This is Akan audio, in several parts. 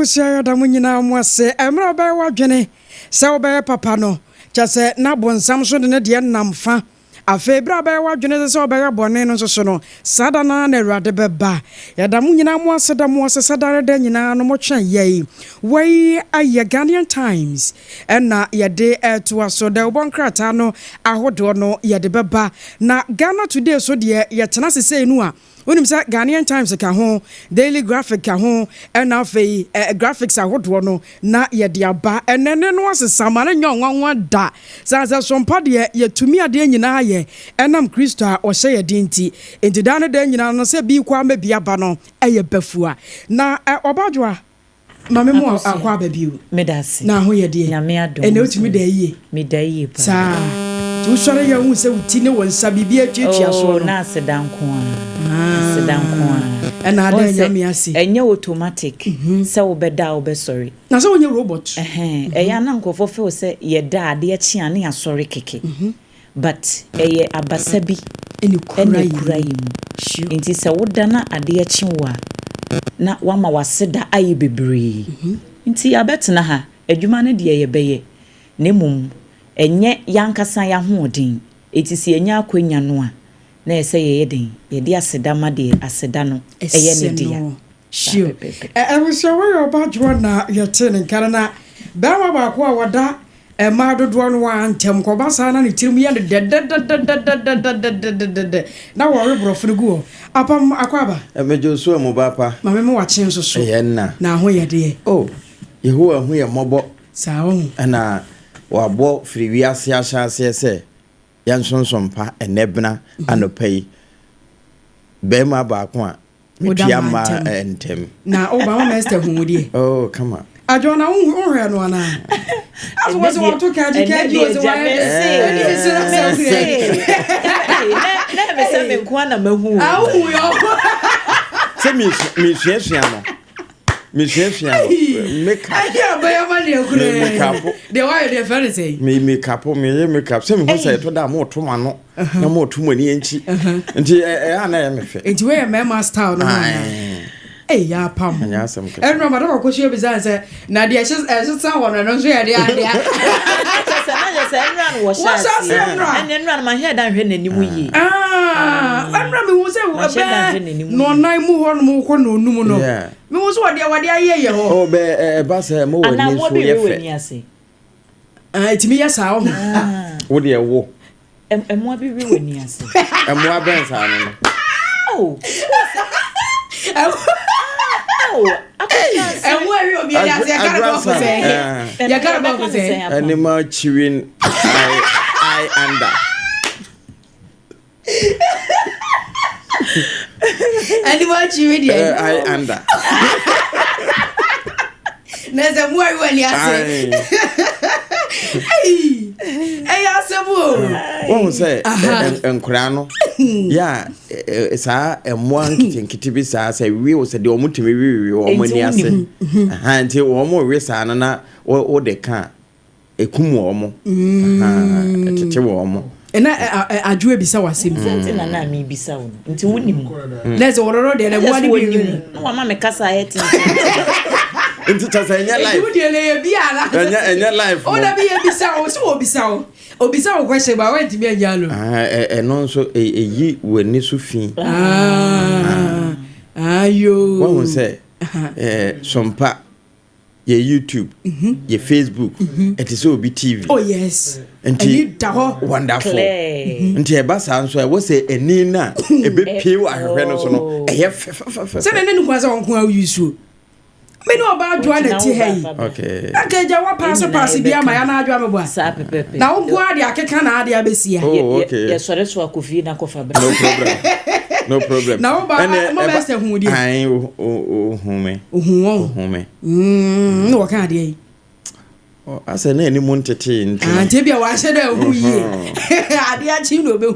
Awusia da munyina mu ase emra ba wadwene se obeye papa no kyase na bonsam so de ne de namfa afe bra ba wadwene se obeye bone no so no sada na na awurade beba ya da munyina mu ase da mu ase sada da nyina no mo twan yei wei aye Ghanaian Times na ye de to aso da obonkrata no ahodo no ye de beba na Ghana Today so de ye tena sese nu a Unim sa Ghanaian Times ka ho, Daily Graphic ka ho, and afei graphics ahodo no na ye de aba enene no asesama na nwanwa da. Sa Sompa de ye tumi ade nyina ye enam Kristo a o hye ye de nti. Enti da ne da nyina no se bi kwa ma bi aba no eye bafua. Na obadwoa mame mu akwa ba biu. Medasi. Na ho ye de. Nyame adom. Ene otumi da yie. Me da yie pa. Sa tu sore ye hu se uti ne wonsa bibia twetwa so no. Na sedanko a. Sedanko a. And I don't nyame ase. Enye automatic. Se wo beda wo be sorry. Na se wonye robot. Eya na nkofo fe se ye da ade achi ane asori keke. But eye abasabi eni kura yi. Nti se wo da na ade achi wa na wama waseda aye bebre. Nti abetena ha adwuma ne de ye beye. Nemum enye yankasa ya hoodin. Eti se enya akwanya no a na ese ye den ye de aseda ma de aseda no eye ne dia sure we so we obadwo na ye tene nkara na ba ma ba ko a wada ma dodo no wa antem ko ba sa na ne tirim ye de na wo rebrofo ne guo apam akwaba mejo so mu ba pa ma me wa chen so so ye na ho ye de yehowa hu ye mobo sa wo na wa bo firi wi ase ase se Sompa enebna anopai bema ba ko a metia ma entem na Obama master hu die come on AGYEA na hu hwe no na as was want to catch was na me ko na mahu ahu yo se mi hwehwea no make up. The why they fell say. Make up. Some who say to that more to mano, no more too many inchi. Until I am a fit. It's where a mamma's town. Hey, ya pam. And yes, I'm no matter what she was answer. Nadia says, as someone, I don't say the idea. And then run my head and win any way. I'm running was a no nine more no. Yeah. Me was what they hear. Oh, be bass more than what you say. It's me, yes, how. What do you walk? And what be ruined, yes. And more bands are. Oh. And where you be as a say, animal chewing I under. Animal chewing I under. There's a more when you say, hey, what say, and Crano? Yeah, it's a one kitty say, we was a domutimi or money. I said, until one more risk or they can't. A kumomo, a chichiwomo. And I drew a bisawa simple and I may be sound into winning. Let's order there. I want to win. No, Mamma Cassa into Tanzania life. And your life. Oh, that be a bisao, so bisao. Oh, bisao question about where to be a yellow. And also a ye were Nisufi. You. What was say? Sompa. Your YouTube, your Facebook, it is OB TV. Oh yes, and wonderful. And your bass answer was a Nina, a bit pure. I have seven was on who you so. Me know about Joanna T. Okay. Okay, Jawa pass beyond my anadra was. Now, Guardia, I can't add Bessia. Oh, okay. Yes, so that's what coffee na coffee. No problem. No problem. Now, my master who did I home. No, can't ye. I said, any Monte and Tibia was said, who ye? I dear Chino be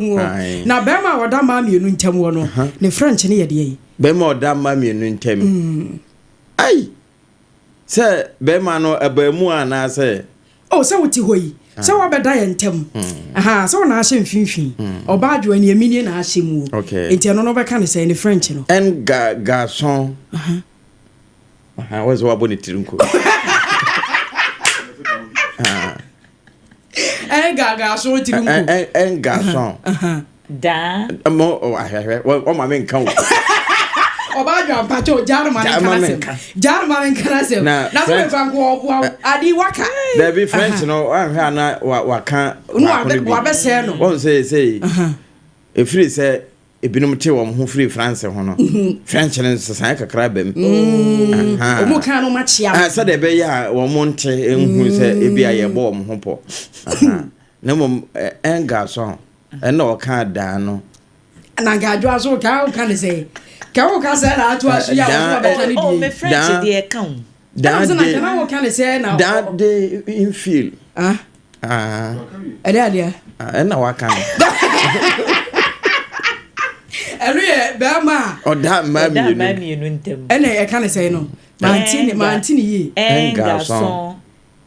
now, Bama or Damam, you know, Tamono, the French near the Bema or Damam, you know, Tem. Aye, sir, Bemano a Bermua, and I say, oh, so what you so I die and tem. Aha, so na shame finfin. Oba when you million ashim. Okay. Enti no no be can say in French no. And garçon. What's what about Tirunko? Garçon Tirunko. And garçon. Da. Oh, my man count. Obajo pacho German kanase. Na so fa go adi waka. There be French no am na waka. No wa be say no. Won say e free say e binum te wo ho free France ho no. French ne san kakra bam. O mo kan no ma chia. Say de be ya wo mo nte enhu say e bia ye bo mo ho po. Na mo en garçon en no ka da no. Na gadwa so ka say. Can you say that to us? Oh, my French, dear, come. That can say now. That day in feel. And now I can. And Bama. Or that mammy, and I can't say no. Mantini, and garçon.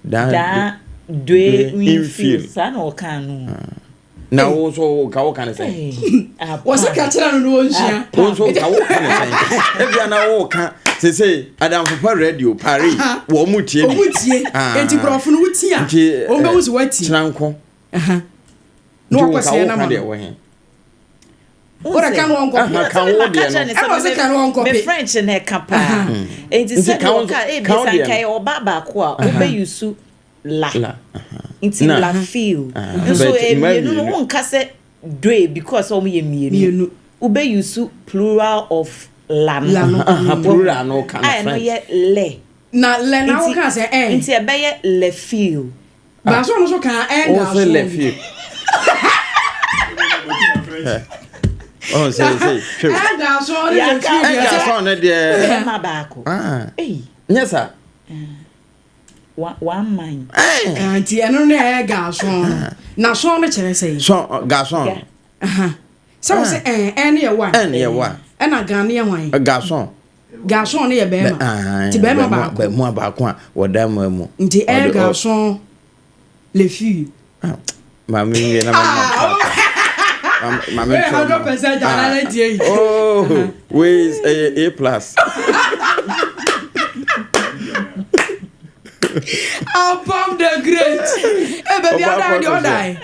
That day in feel. Son or can. Now also how can I say? Was a catcher on one share? Also how can I say? If you are now walk, say Adam for radio Paris, Womuti, and to grow from Wutia, almost wet Tranco. No, what's the way? What I can't go French and her capa. It is a count or Baba qua, obey you so la. It's la feel. So you know one cassette dre because only me. Ube you su plural of lam. Plural no can. I know yet le. Na le na can say eh. It's a baye le feel. But so no can eh. Oh say le feel. Oh say. And so le feel. And so na dey. Ma baako. Eh. Yes sir. One mind. Auntie, I don't know garçon. Na so no chere say. So garçon. So say any one. Any one. And a Ghanaian wine. A garçon. Garçon near Bema. Ti Bema ba. Be mo ba ko a wo da mo mu. Nti garçon les filles. Mami nge na mami. 100% jana die. Oh, where's A plus? APAM the great. Baby, I die.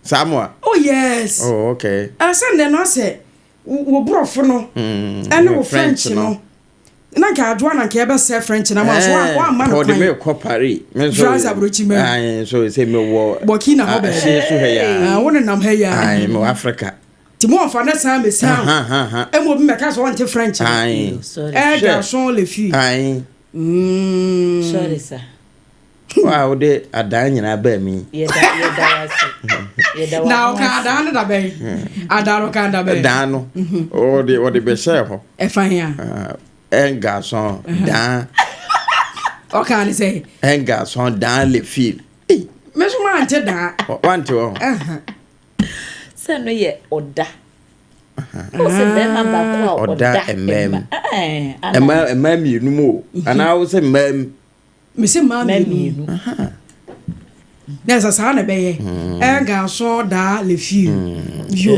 Samoa. Oh yes. Oh okay. Send no say wo brofo no. And wo French no. Na ka adwa na ka be say French na ma so wa ma no. Kodi me ko Paris. Me so. France abrochi me. Ai so say me wo. Burkina ho be. So he ya. Wo nam he ya. Ai me Africa. Ti mo fa na san be san. E mo bi me ka so want French. Ai. Sorry. Garçon les filles. Ai. Sorry sir. Wow, de adan nyina ba mi. Ye da Now ka adan da be. Adan ka da be. Dan no. Oh de be share ho. E fa ya. Un garçon dans. O kan say. Un garçon dans le fil. Me so ma ante da. Want to. Se no ye oda. O se be ma ba kwa oda emem. Emem mi nu mo. Ana wo se mem. Me say mami. Nessa sa na be un garçon dans le film. Yo.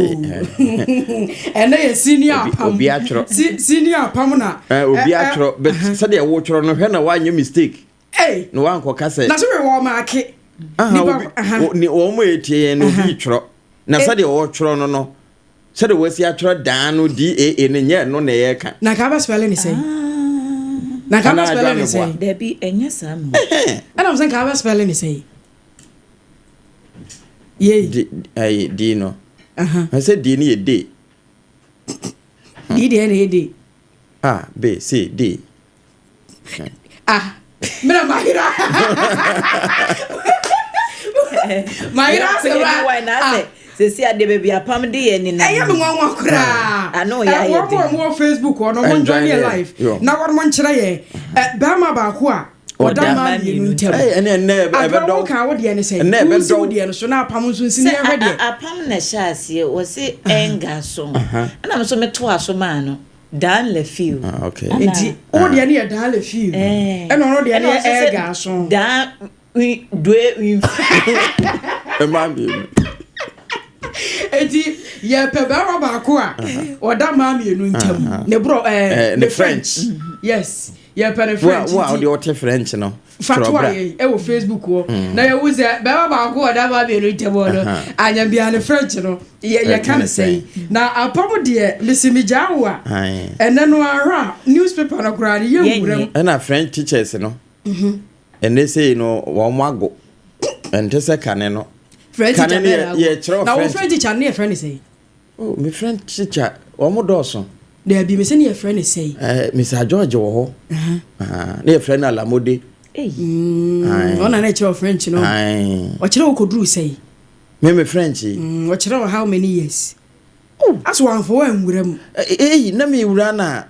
And na senior APAM. Obi atro. Senior APAM na. Obi atro, but say dey wo tro no hwe na wa nye mistake. Eh. No wan ko ka say. Na so we wo ma ke. Ni wo mo etie no bi tro. Na say dey wo tro no. Say dey wo si atro dan no DAA ne nye no na ye ka. Na ka ba spelling ni say. Na ka ba spelling ni say. There be enya sam. And I'm saying ka ba spelling ni say. Yeah. D no. I said D ni D. D. A B C D. Mira Mahira. Mahira se why na say. Se ade baby APAM de ye ni na. Ayi me nwa kura. I know ya ye. Wo Facebook or no one join me live. Na what mon kire ye. Ba ma ba ko a. Oda ma ye nu ntem. Ene be do. Ka wo de ne say. Ene be do de no so na APAM so nsi ne hwe de. APAM na sha ase wo se enga so. Na me so me to aso ma no. Dan le feel. Okay. Enti o de ne dan le feel. E no de ne enga so. Dan we do Eti ye pe ba ko a. Oda ma me nu ntem. Ne bro the French. Yes. ye pere French wa the what French no fatwa ye e wo Facebook wo na ye wo say be ba ko da ba be no tebo no anya bia ne French no ye can say na apam de misimi jawa ene no ahwa newspaper na kura ye wuram na French teachers no and they say no wo mago and te say kane no French teacher na wo French teacher na friend say oh me French teacher wo mo doso there be me say na friend say Mr. George wo ho na friend Alamode ona na chiro French no o chiro ko dru say me French o chiro how many years as one for one wuram na me wura na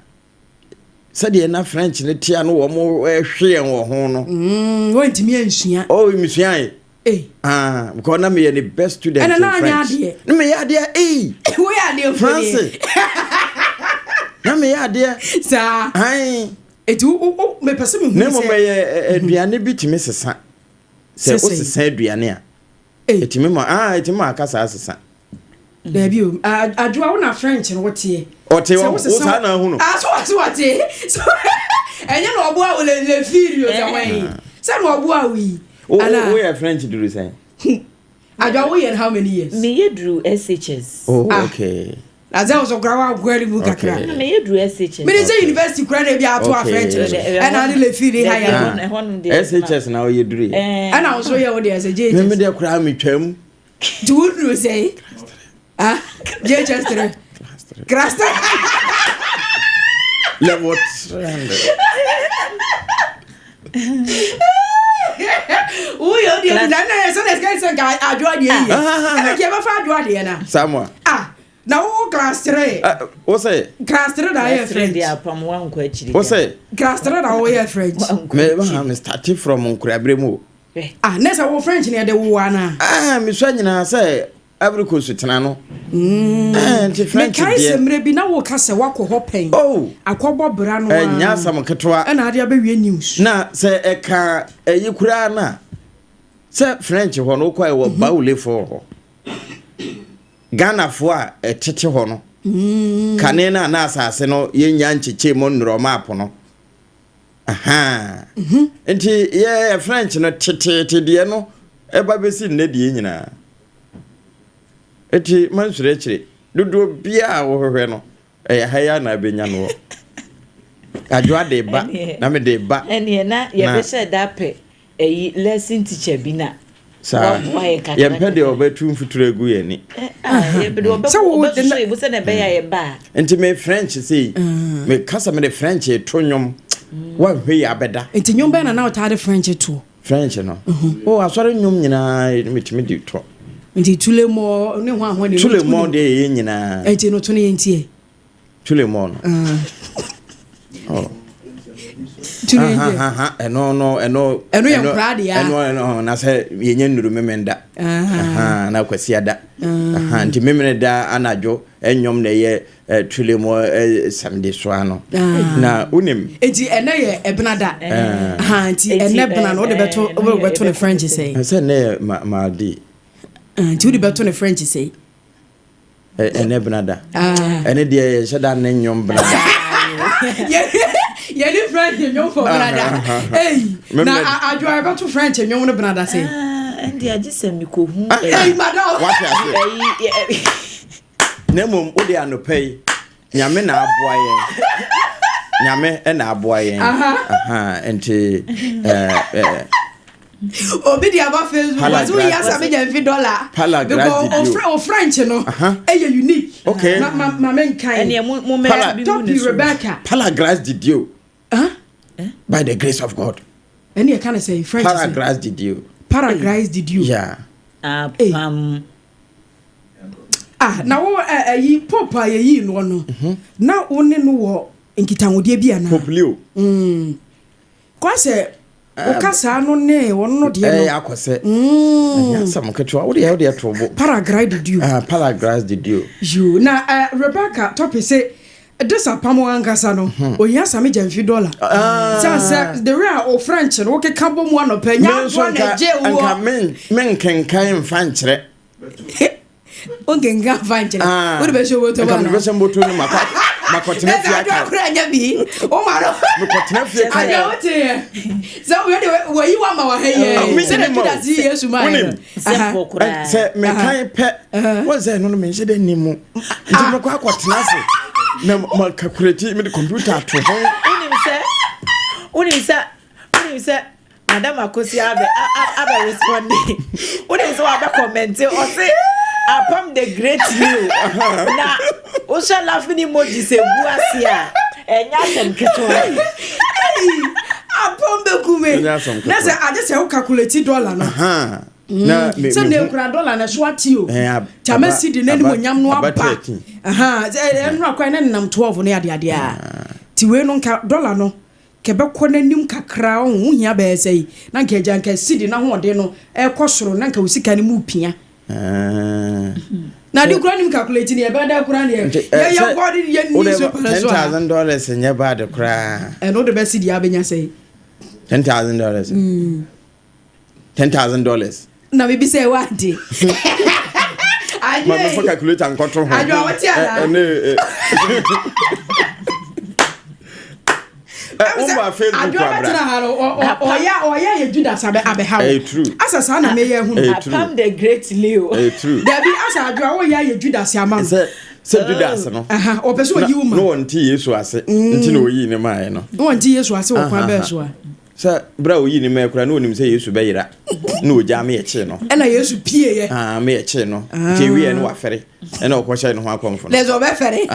said na French ne tia no wo mo hwe wo ho no won timi ansua oh misua because na me the best student in French na me ya dia we are there France na me ya dia sa etu me pese me hu se na me aduane bi timi sesa se o sesa aduane a etimi ma etimi akasa sesa there be adjoa una French no wote o sa na hu no so wote so enye no obo a le feel yo da wan se no obo a wi ala we are French do you say adjoa we how many years me ye drew SHS okay Aza so grawa gwari mu kakra. Na me yedu SHS. Me say university kra na bia to a French. And I dey feel higher. SHS na o yedu. And I also hear what they say JHS. Me dey kra me twam. Do you say? JHS 3. Cluster. Level 300. Yo dey na so let's get some guy adjoa dey here. E ke ba fa adjoa dey na. Samuel. Na wo class 3 what say class 3 da ye French dey apam wan ko achiri what say class 3 da wo ye French me started from Nkurabremu nessa wo French ne de wo ana me so nyina say AKOSUA tena no anti French dey me kai semre bi na wo ka se wako hopen akobo bra no nya sam ketwa na ade abewie news na say e ka yikura na say French ho no kwai wo baule for ho Ghana fo a etete ho no kane na asase no yenya ncheche mo nro map no enti ye French no tete de no eba besi ne de nyina eti mansure chire dodo bia wo hwehwe no haya na benya no adwa de ba na me de ba ene na ye be se dape lesson teacher bi na sa ye pede obetu mfuturo egu ye ni ye pede obetu so na be ya ye ba enti me French say me kasa me de French to nyom wa hwe ya beda enti nyom be na o tade French to French no asore nyom nyina metimi di to enti tule mo ne ho ahwo ne tule mo de ye nyina enti no to ne yentie tule mo no eno ya pride ya eno na se yenye nuru memenda na kwasiada nti memene da anajo enyom na ye tulemo samde so ano na unim enti ene ye ebnada nti ene bna no de beto ne French say se ne ma di nti de beto ne French say ene bnada ene de sheda ne nyom bnada ye ni French nyom for brother na adjoa about to French nyom no brother say and they just say me ko hu madam what nemom odi anopei nyame na aboa yen nyame na aboa yen enti obi dia ba Facebook was we yes am $50 because of French no unique okay ma men kind and mo me bi Rebecca Pala grâce de Dieu by the grace of God and you can say French Pala grâce de Dieu Paragrace de Dieu yeah na wo yi popa yi no no na woni no wo nkitangode bia na poplio kwa se o kasa no ne wono no de no akose nya sam ketwa wo de to bo Paragrace de Dieu Paragrace de Dieu you na Rebecca topic say this apamo ankasa no o ya same $50 say the real o French no ke kabo mu anopa nya wo na je wo anka men kenkan fanchere o genga fanchere o de be show to ba na be show to no maka makotena fi aka akura nya bi o ma no makotena fi aka ayo wote so we yi wa ma wa he se na kida si Yesu ma simple kura se me kan pe won say no me hye ni mu nti me kwa akotena se na makakureti me computer to ho unim se Madam AKOSUA abe responding. What is what abe commenting or say APAM the great new. Na o sha laughing emoji se buasia. Enya sem keto. APAM be kume. Na say I just say o calculate dollar no. Na me se ne kura dollar na swati o. Tama cedi na ni monyam no aba. Enru akwa na nam 12 no ade ade a. Ti we no nka dollar no. Kebe kona nim kakra ho hia be sei na nka agya nka sidi na ho de no e kosoro na nka usika ni mu pia na di kura nim calculate ni e be da kura ni ya god ya ni so $10,000 nya ba de kura e no de be sidi abenya sei $10,000 $10,000 na bibi say what dey ma me for calculate an control ho ajo what ya Umba Facebook abra. Oya ye Judas abe how. True. Asa sa na me ye hu. APAM the great Leo. True. There be asa adwa oya ye Judas amam. Se Judas no. O person yi uma. No wonti Yesu ase. Nti na oyi ne mai no. No wonti Yesu ase wo kwa be so a. Sa bra oyi ne mai kura na onim se Yesu be yira. Na oja me ye che no. E na Yesu pie ye. Me ye che no. Ti wi e no afere. E na okwohye no ho akomfo. Let's go be fere.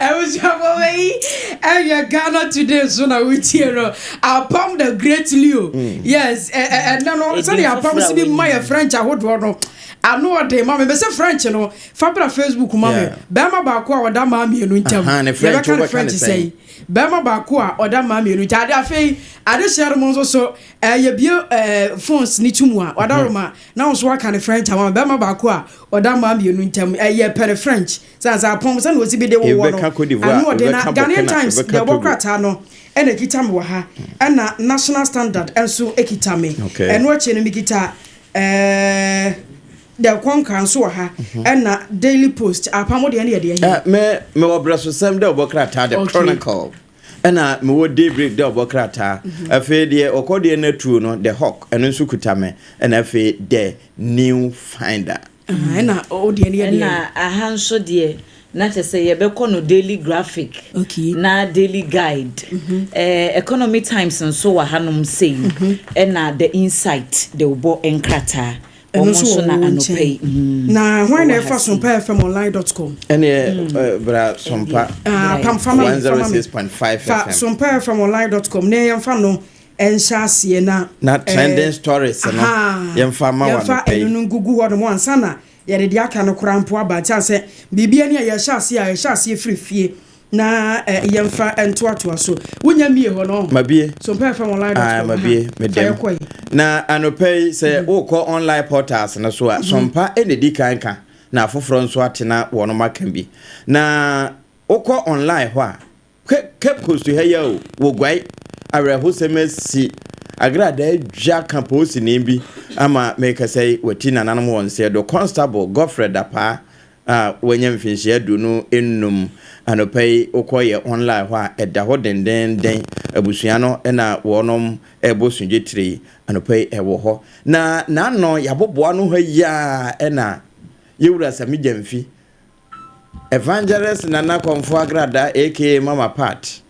I was away. And Ghana today, so now we hear APAM the great Leo. Yes, and no, sorry, APAM to be my French. I would want I know what they mamma, but say French, you know, Fabra Facebook, mamma, Bama Bakwa, or that mammy, and winter, French say, Bama Bakwa, or that mammy, and I fay, I just share them also, ye be phones nitumwa, or Daruma, now so what kind of French, Bama Bakwa, or that mammy, and winter, ye pen French, says our pomps and was be the one. I know they Ghanaian Times, the Wokratano, and a kitam waha, and national standard, and so ekitame, and watching a mikita, the Kwan Council ha, and Daily Post, APAM the idea. Me obraso sem de Wokrata, the Chronicle. And me wo daybreak de Wokrata, afi de okode na true no, the Hawk, and nso kutame, and afi the New Finder. Na o de idea. Na ahanso de na te say ye be no daily graphic na daily guide economy times and so wa hanom say na the insight the obo enkrata almost na anopay na when na fa sompafmonline.com bra sompa pam family 106.5 FM sompafmonline.com na yemfa no enhyase na trending stories no yemfa ma wa no pay enu gugu ho no ansa na yere dia ka no krampo abata se bibia ne ya hyase frifie na yemfa entoatoa so wonya mie ho no mabie sompafmonline.com mabie medem na anopay se wokọ online portals na so a sompa enedi kanka na afoforo nso atena wono makan bi na wokọ online ho a Cape Coast to heya o wogwai areho semesi agrada AGYA campus ni bi ama make say watina nanam won say do constable Godfrey Dapa wanya mfinhia du no ennum anopay okoye online ho a eda ho den abusua no na wonom ebosunje tire anopay ewo ho na no yaboboa no ha na yewura samijamfi evangelist nana konfo agrada aka mama pat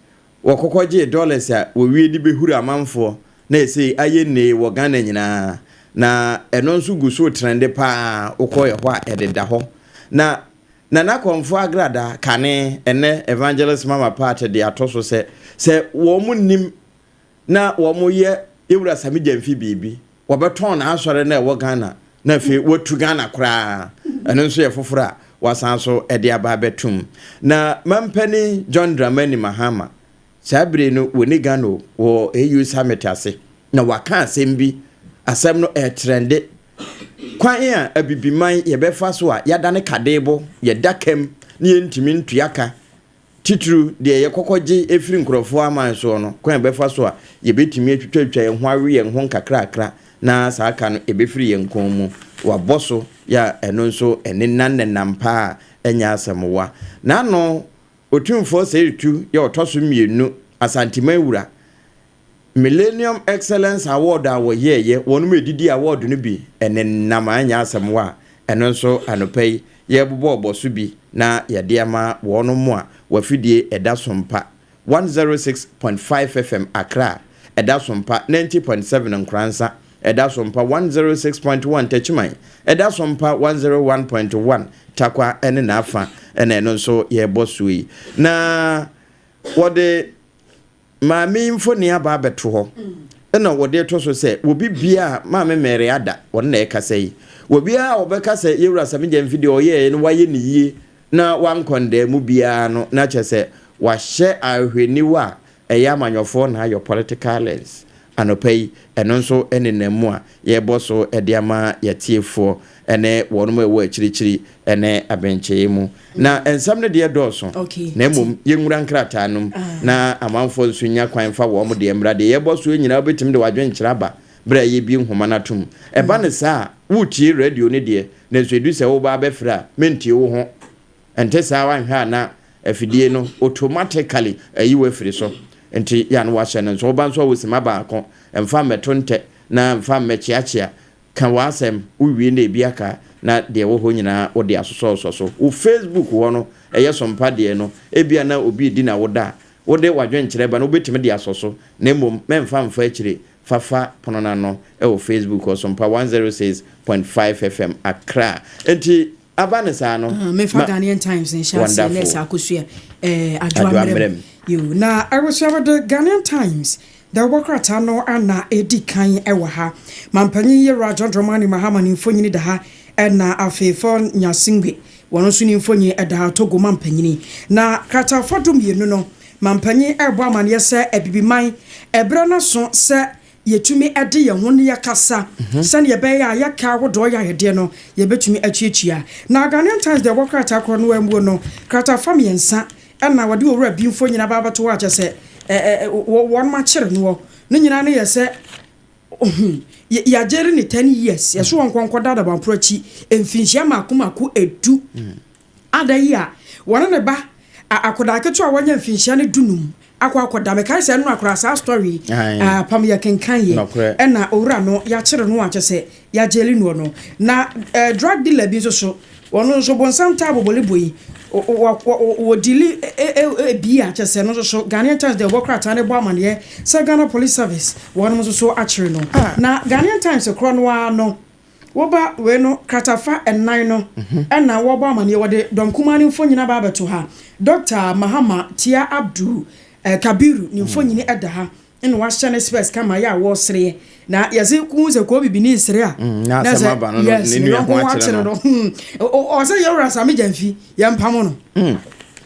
wokokoje dollars a wo wi di behuru amanfo na ese aye ne wo Ghana nyina na eno nso guso trende pa okoye ho a ededa ho na nana konfo agrada kane ene evangelist mama part de atoso se wo munim na wo moye ewura samijamfi bibi wo beton na asore na wo Ghana na fe wotu Ghana kra eno nso ye fofora wasanso ede aba betum na mampani John Dramani Mahama sabre no woni Ghana wo EU summit ase na waka asembi asem no trende kwan ya abibiman ye befa so a yada ne kadebo ye dakem ne yentimi ntuaka titru de ye kokoje efiri nkrofo aman so no kwan befa so a ye betimi atwitwa ye ho awe ye ho nkakrakra na saaka no ebefiri ye nkom mu waboso ya eno nso ene nanenampa enya asamowa na no otumfo seyitu ye otoso mienu Asantema Wura Millennium Excellence Award awoyeye wonu medidi award no bi enenam anya asamowa eno nso anopei ye bobo so bi na yede ama wono mo a wafidie eda Sompa 106.5 FM Accra eda Sompa 90.7 Nkransa eda Sompa 106.1 Techiman eda Sompa 101.1 Takwa ene na afa ene eno nso ye bosui na wode maami infoni aba beto ho ena wode to so se obi bia maami mere ada wona e kasa yi obi a obeka se yewura samije video ye no waye ni yie na wankonde mu bia no na chese wahye ahweniwa eya manyofo na your political lens anopei eno nso enenemu a ye boso ediama yetiefo ene wonmo ewo achirichiri ene abenche mu na ensam ne de doso na emum yenwura nkrata num na amanfo nsunya kwanfa wo mo de mrade ye boso nyina obetim de wadwenkyira ba bra ye bi nhoma natum eba ne sa wuti radio ne de na nsuedu se wo ba befra mentie wo ho ente sa wanhwa na afidie no automatically ayiwe firi so enti ya no wahye no so ba nso wosima ba akon emfa metonte na emfa mechiachia kan wasem uwie na ebiaka na de wo ho nyina wo de asoso so wo Facebook wo no eye Sompa de no ebia na obi di na wo da wo de wadwenkyere ba no obetime de asoso na emom memfa mfa akire fafa ponona no wo Facebook o Sompa 106.5 FM Accra enti abanisa no me fa Ghanaian Times in Shansi let's AKOSUA AGYEIWAA you na I was over the Ghanaian Times the workrata no ana edi kan ewa ha mampanyi ye Rajon Dramani Mahama ni mfonyini da ha na afefo nyasingwe wono so ni mfonyi eda ha Togo mampanyi na krata fodum ye no mampanyi ebo amane se ebibiman ebra na so se yetumi ede ye hono ya kasa sane ye be ya yaka wodo ya hede no ye betumi achiachia na Ghanaian Times the workrata kro no ambu no krata fam yensa na wode owura bi mfonyi na baba to wa se one matcher no nyina no yese ya jeri ni 10 years yeso wonkonko dada ban prochi emfinhia makomako edu adayi a wona ne ba akoda keto a wonya emfinhia ne dunum akoda me kai se no akora sa story pam ya kenkan ye na owura no ya kire no achese ya jeli no na drug dealer bi so wono so bonsam tabo boleboyi o dili bia chese no so Ghanaian Times the workrata ne bo amane se Ghana Police Service wono so achire no na Ghanaian Times kro no no wo ba we no kratafa ennan no na wo bo amane wo de domkumani mfonyina ba beto ha Dr. Mahama Tia Abdul Kabiru ni mfonyini eda ha ene wa shane space kama ya wo sere na yase ku se ko bibi ni sere a na sama ba no ni nua ho achire no o se yewra sami jamfi yampamo no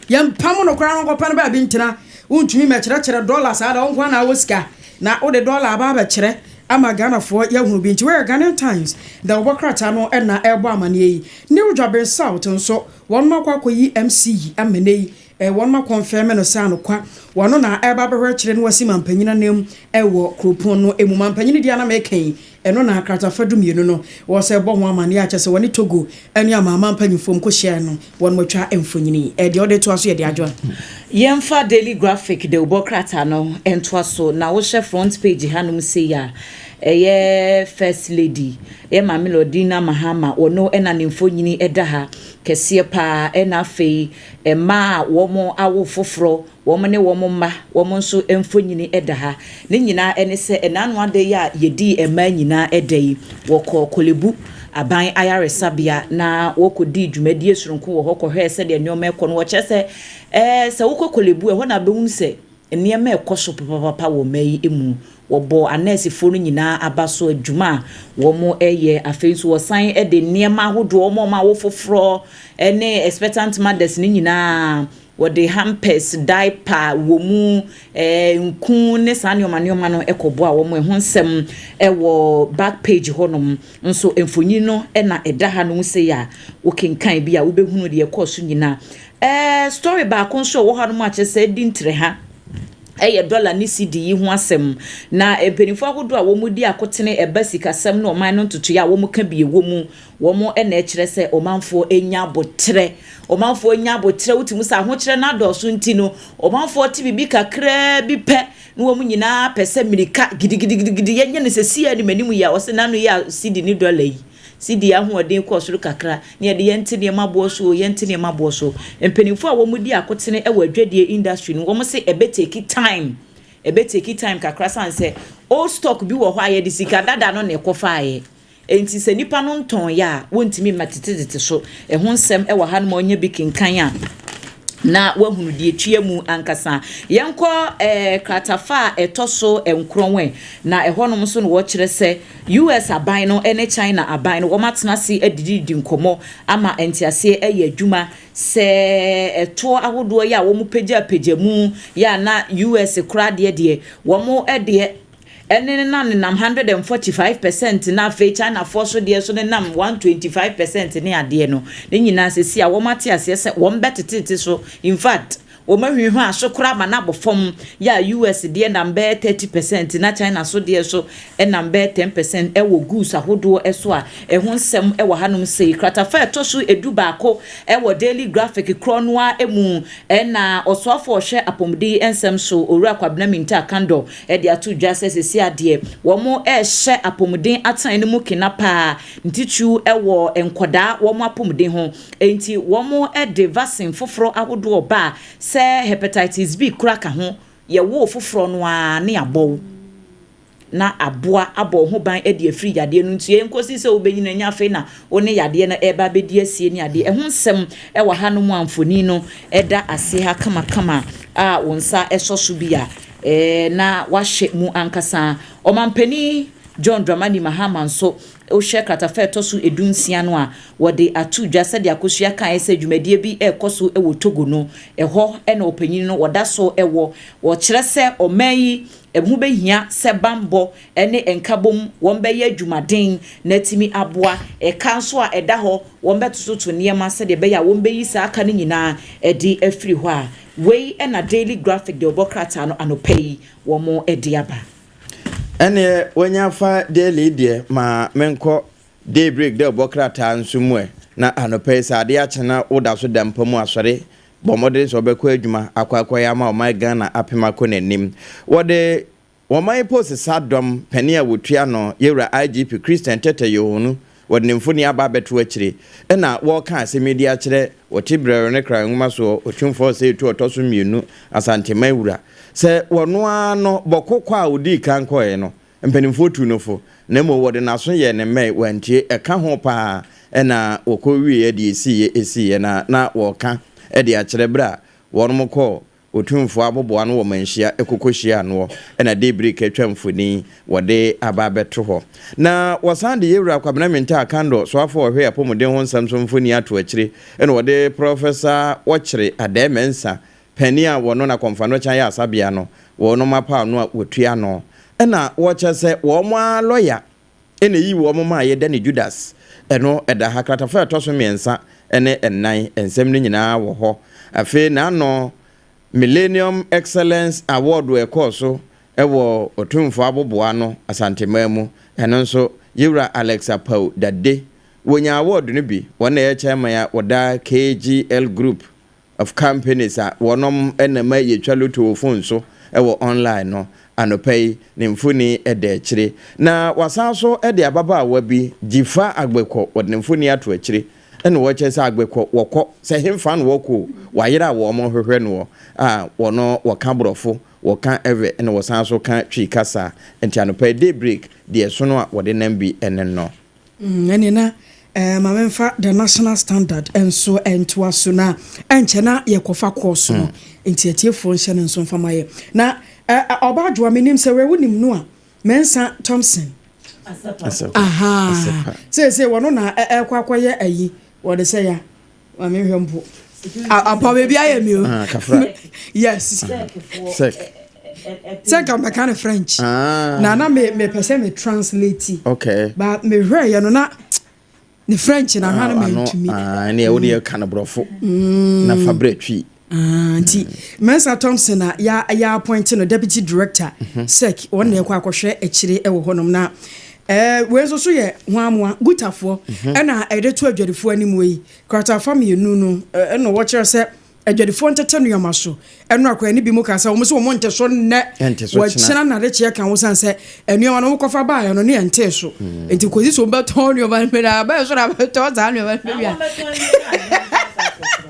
yampamo no kra no ko pan ba bi ntina untumi me kire dollars ada won kwa na wosika na o de dollar ba ba kire ama Ghana for ya hunu bi nti we Ghanaian Times the workrata no na ebo amane yi new job south nso won makwa koyi MC amane won ma confirm no sa no kwa wono na eba behwe kire no wasi mampanyina nem ewo kropon no emu mampanyina dia na mekan eno na krata fadum yenu no wo se bo ho amane a chese woni Togo eni ama mampanyifom ko share no won matwa emfonyini de ode to aso ye de adwo yemfa daily graphic de obokrata no ento aso na wo share front page hanum se ya eye first lady e ma Melodina Mahama wono ena ne mfonyini eda ha kese pa ena fei ma womo awo foforo womo ne womo ma womo nso emfonyini eda ha ne nyina ene se enanu ade ya yedi ema nyina eda yi woko kolebu aban ayaresabia na wokodi dwumadi esuronko wo hokọ hwe se de nyoma ekọ no wo chese se wokọ kolebu e ho na behun se eniema ekoso papa wo mai emu wobo anesi fonu nyina abaso adwuma womo eye afensu wosan de niema hodo womo ma wo foforo ene expectant mothers ni nyina wode hampers diaper womu nkun ne sanioma no ekobo a womo ho nsem ewo back page honom nso emfonyi no na edaha no se ya wokenkan bi a wobehunu de ekoso nyina story ba kon so wo hanom a chese di ntre ha dollar ni cedi yi ho asem na empenifo akodo a wo mu di akotene ebasika asem na oman no ntoto ya wo mu ka biye wo mu wo mo na ekire se omanfo enya abotre wutimu sa ho kire na doso ntino omanfo ti bibi kakra bi pe na wo mu nyina pese mirika gidigidi yenye ne sesia ni manimu ya wo se nanu ya cedi ni dollar yi sidi ahoden ko soro kakra ne ye de yente ne mabo so empenifo a wo mu di akotene e wa adwadie industry no wo mo se take time kakra san se old stock bi wo ho aye de sika dada no ne kofa aye enti se nipa no nton ya wontimi matetete so e ho nsem e wa ha no ma onya bi kinkan a na wahunu die tuamu ankasa yenko kratafa etoso enkronwe na ehonom so no wo kire se US aban no ene China aban no wo matena se adidi nkomo ama entiase eye adwuma se eto ahodo ya wo mu pagya mu ya na US kura de wo mu de ene na nam 145% na fe China force de so nam 125% ne ade no ne nyina sesi a wo mate ase se wo mbetete so in fact wo mahwihu asokora ma na bofom ya US de nam 30% na China so de so nam 10% e wo goods ahodo eso a e ho nsem e wo hanom sei krata fa to so edu baako e wo daily graphic kronwa emu na osofo hwe apomdi ensem so owura kwabna minta kando e de ato dwa sesi ade wo mo e hye apomden atan ne mu kinapa ntichu e wo enkoda wo mo apomden ho enti wo mo e de vaccine foforo ahodo ba se hepatitis B kraka ho ye wo foforo no a ne abo na aboa abo ho ban e de afiri yade no ntie enkosi se obenyina nya fe na one yade no eba bedi asie ne yade ehun sem e wa ha no mu amfoni no eda ase ha kama a wonsa esoso bia na wahye mu ankasa omampani John Dramani Mahama nso o hye kratafa tosu edunsia no a wode atu dwa se de AKOSUA kan ese dwumadie bi ekoso e wo Togo no eho e na opanyin no woda so ewo wo kire se omayi ebu behia se bambo ene enkabom won beye adwumaden na timi aboa e kanso a eda ho won betoto niema se de beya won beyi sa aka ne nyina edi afiri ho a wei e na daily graphic de obokrata no anopai wo mo edi aba ene wonya fa daily de ma menko daybreak de obokrata nsumwe na anopai sa de achena woda so dampamu asore bomode so bekọ adwuma akwa ya ma o my Ghana APPIAH ko nanim wode wo my post sadom pania wotua no yewra IGP Christian Tete yohunu wode nemfoni aba beto akire na wo ka asemi akire wotibrere ne kra nwuma so otwumfo se etu otoso mienu asante mawura se wono ano bokokwa a odi kan koe no mpanimfo tu no fo na mo wode naso ye ne mai wantie eka ho pa na wokowie ye de esi na wo ka e de akire bra wonom ko otumfo aboboa no wo manhia ekokohia no na daybreak atwamfoni wode aba beto ho na wasande yewura kwabena minta kando so afọ ohwe apomuden ho nsamso mfoni ato akire na wode professor wochire ademensa pania wono na konfano chan ya asabia no wono mapa no wotua no na woche se wo mo lawyer ene yi wo mo ma ye Dani Judas eno eda hakrata fa to so miensa ene ennan ensem no nyina wo ho afi na no Millennium Excellence Award we koso ewo otumfo aboboa no asantemamu eno nso yewra Alexa Pau dade wonya award no bi wona ye chairman ya woda KGL Group of Companies a wonom enema ye twaloto phone so ewo online no anopai ne mfuni ede akire na wasanso ede ababa awabi jifa agbekọ wode mfuni ato akire ene wo che sa agbekọ wokọ se hemfa no wokọ wayira wo mo hwehwe no a wono woka brofo woka eve ene wasanso kan twi kasa enti anopai daybreak de so no wode nambi ene no ene na mamemfa the national standard enso entwaso na enchena yekofa course no enti atiefo nhyɛ ne nso mfama ye na obadwa menim se we wonim no a Mensa Thompson aha se wono na ekwakoye ayi wode se ya mamehwe mpo apa baby ayemi o yes sek am kind of French na me pese me translate okay but me hwe ye no na ni French na hana me ntumi na e wodi e kana brofo na fabretwi Nti Mensa Thompson ya appoint no deputy director sec one na ekwa akohwe ekire ewo honom na we so ye hwamwa gutafo na edetu adwadifo animu yi kwata family nu no wo kire se adwadifo ntete no yamaso eno akwa ni bi mu ka se wo so wo nte so ne wo kina na de chie kan wo san se enu no kofa ba ya no ne nte so enti kozi so beton yo ba me da ba so na beton za no ba bia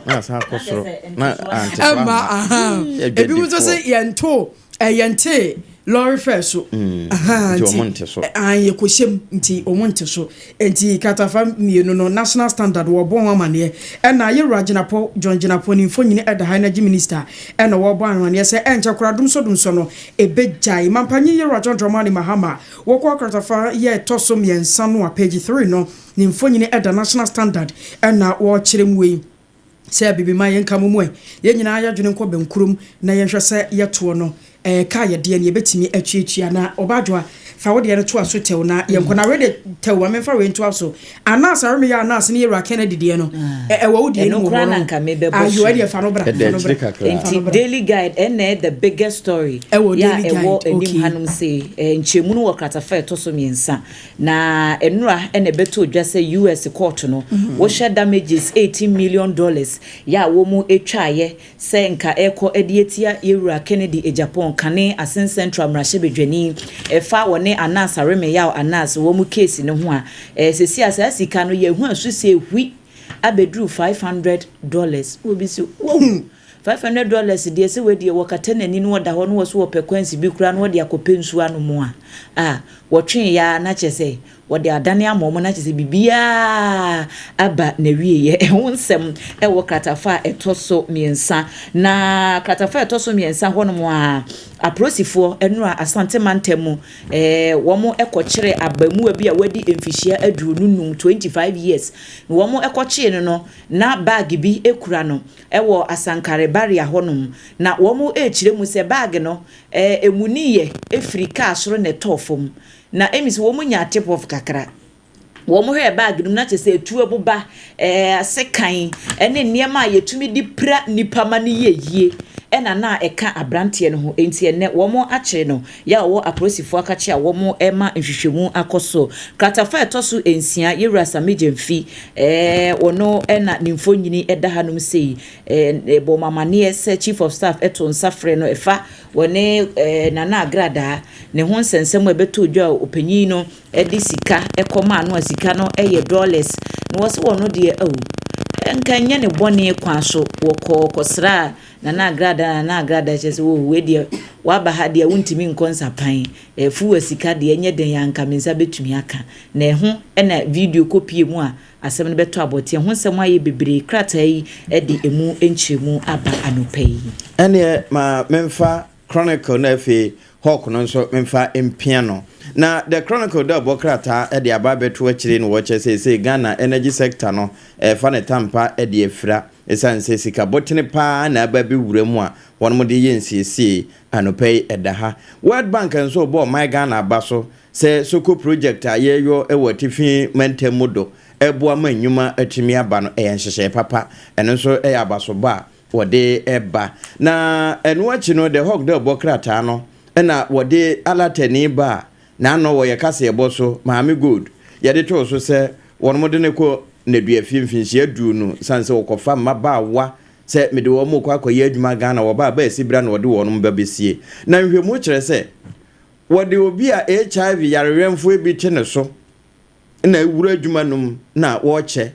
na sa AKOSUA na ebi mu so se yente lorry first so nti so ye koshem nti omonte so enti katafa mienu no national standard wo bon amane na ye raginapo John Ginapo ni mfonyini eda energy minister na wo bon amane se enche koradum so no ebejai mampanyi ye rajondrama ni mahama wo kwa katafa ye toso miensa no page 3 no ni mfonyini eda national standard na wo kiremwe se bibi ma yenka mumwe ye nyina ya dwene nkɔ benkurum na yenhwɛ sɛ yeto no ka ye de ne betimi atwiatwia na obadwa fa wo de ne to aso tew na yenko na ready tew wa memfa we nto aso ana asare me ya ana ase ne yera Kennedy de no wo wo de no mo ayo de fa no bra enti daily guide and the biggest story ya ewo enim hanum say nchemu no wo kratafa to so miensa na enura ene beto dwa sɛ US court no wo share damages $18 million ya wo mu etwaye sɛ nka eko edietia yera Kennedy e Japan kane asen central mrahye bedwani efa wone ASARE me yaw anas wo mu case ne ho a sesi asa sika no ye hu asuse hwi abedru $500 obi so $500 de se we de wakata nani no da ho no wo so wo pekwansi bi kura no wo de akopensu anu mu a wotwe ya na chese wo de adane amomo na chese bibia aba na wiye ho nsem wo kratafa etoso miensa na kratafa etoso miensa ho no mu a aprosifo enura asante mantemu wo mo ekokyere abamu abi a wadi emfihia aduru num 25 years wo mo ekokyere no na bag bi ekura no wo asankare barrier honum na wo mo ekire mu se bag no emuniye efrika asoro ne tofom na emis wo mo nya tip of kakra wo mo hwe bag num na chese etu ebuba asekan ene niema yetumi di pra nipa ma ne yeyie ena na eka abrante no ho enti ene wo mo akire no ya wo aprosifo akache a wo mo ema nhwehwemu akoso kratafa etoso ensia yewura samejemfi wono ena nimfonyini eda hanum sei bo mamane se chief of staff eto nsafre no efa wone nana agrada ne ho nsensem ebeto dwa opanyin no edi sika ekoma no sika no eye dollars no wo se wono de enka nya ne bone kwa so wo kosra na agrada chese we de wa ba ha de wuntimi nkonsa pan fu asika de enye den yanka mensa betumi aka na ho na video copy mu a asem ne beto abote ho nsem aye bebre krata yi de emu enchemu aba anopai ene ma memfa chronicle na fe hawk no so memfa empiano na the chronicle da bokrata de aba beto akire no wo chese Ghana energy sector no fa ne tampa de efra esanse sika botene pa na aba bi wuremu a won mo de yensiesie anopai edaha World Bank nso bo my Ghana abaso se soko project ayeyo ewatifi mentemudo eboa manyuma atimi aba no enhyehyɛ papa eno nso abaso ba wode eba na eno achi no the hawk da bokrata no na wode alatani ba na no wo yekase eboso maame good yede to so se won mo de ne ko na dua fiemfinhye adu no sanse wokofa maba wa se mede wo mo kwa akoye adwuma Ghana wo ba esibra na wode wo no mba besie na nhwemu kire se wode obi a HIV yarewemfo ebi te ne so na ewura adwuma num na woche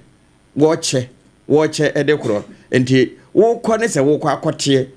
edekro enti wo kɔ ne se wo kɔ akote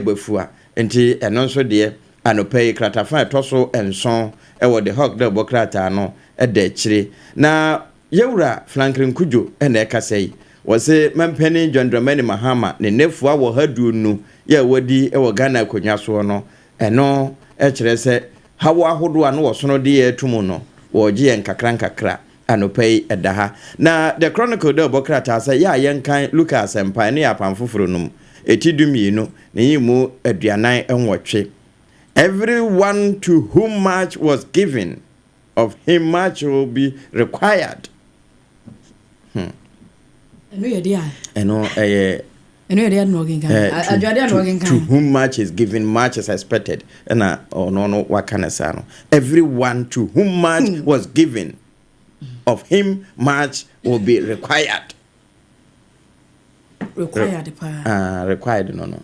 bafua enti eno nso de anopai kratafa etoso enson wo de hawk da bokrata no eda kire na yewura Franklin Kujo ene kasai wose mampeni John Dramani Mahama ne nefua wo hadu nu ya wadi wo Ghana konwa so no eno kire se hawo ahodo ano wo sono de etumu no wo gye nkakra anopai edaha na the chronicle da bokrata say ya yenkan Lucas empa ne APAM foforo num etidumienu ne yimu aduanan enwotwe everyone to whom much was given of him much will be required. Eno ye dia. Eno eno ere no gen kan adwade no gen to kan whom much is given much is expected na no what can I say no everyone to whom much was given of him much will be required required no